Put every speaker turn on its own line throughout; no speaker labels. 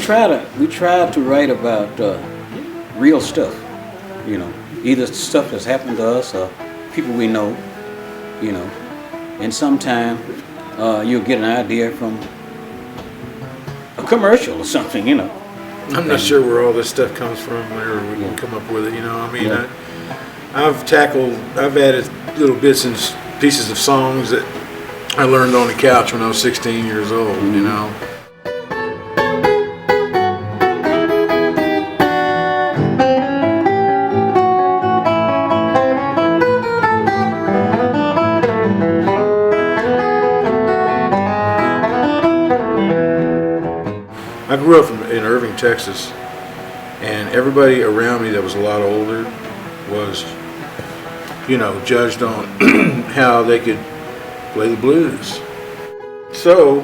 try to write about real stuff, you know, either stuff that's happened to us or people we know, you know, and sometimes you'll get an idea from a commercial or something, you know.
I'm not sure where all this stuff comes from, where we can come up with it, you know. I mean, I've added little bits and pieces of songs that I learned on the couch when I was 16 years old, you know. I grew up in Irving, Texas, and everybody around me that was a lot older was, you know, judged on how they could play the blues. So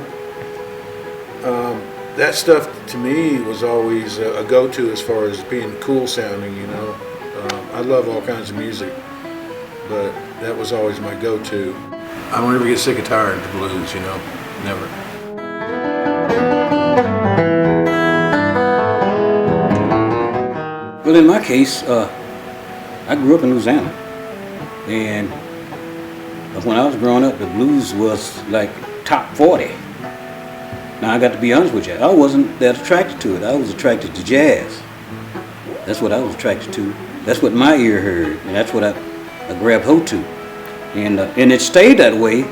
that stuff to me was always a go-to as far as being cool sounding, you know. I love all kinds of music, but that was always my go-to. I don't ever get sick or tired of the blues, you know, never.
Well, in my case, I grew up in Louisiana, and when I was growing up, the blues was like top 40. Now, I got to be honest with you, I wasn't that attracted to it. I was attracted to jazz. That's what I was attracted to. That's what my ear heard, and that's what I grabbed hold to. And it stayed that way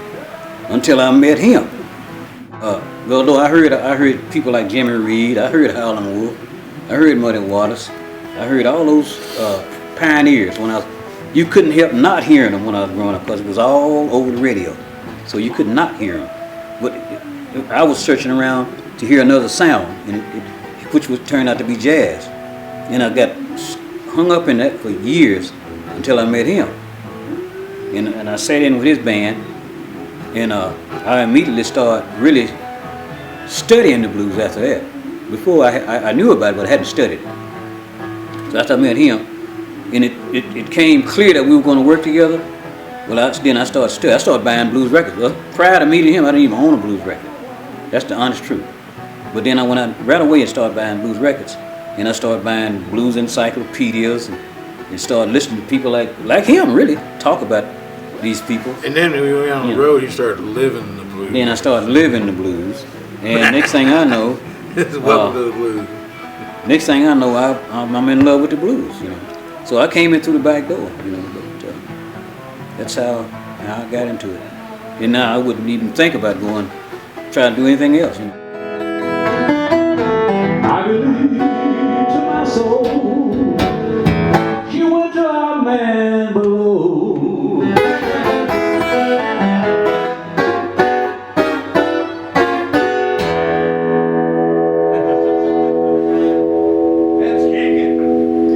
until I met him. Although I heard people like Jimmy Reed, I heard Howlin' Wolf, I heard Muddy Waters, I heard all those pioneers when you couldn't help not hearing them when I was growing up because it was all over the radio. So you could not hear them. But I was searching around to hear another sound, which would turn out to be jazz. And I got hung up in that for years until I met him. And I sat in with his band, and I immediately started really studying the blues after that. Before I knew about it, but I hadn't studied it. So after I met him, and it came clear that we were going to work together, well, then I started studying. I started buying blues records. Well, prior to meeting him, I didn't even own a blues record. That's the honest truth. But then I went out right away and started buying blues records. And I started buying blues encyclopedias and started listening to people like him, really, talk about these people.
And then when we went on the road, you started living the blues.
Then I started living the blues. And next thing I know,
welcome to the blues.
Next thing I know, I'm in love with the blues, you know. So I came in through the back door, you know. But that's how I got into it. And now I wouldn't even think about trying to do anything else, you know.
I believe to my soul, you went to our man below.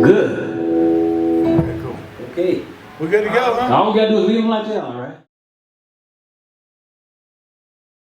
Good.
Okay, cool.
Okay.
We're good to go, huh?
All we gotta do is leave them like that, all right?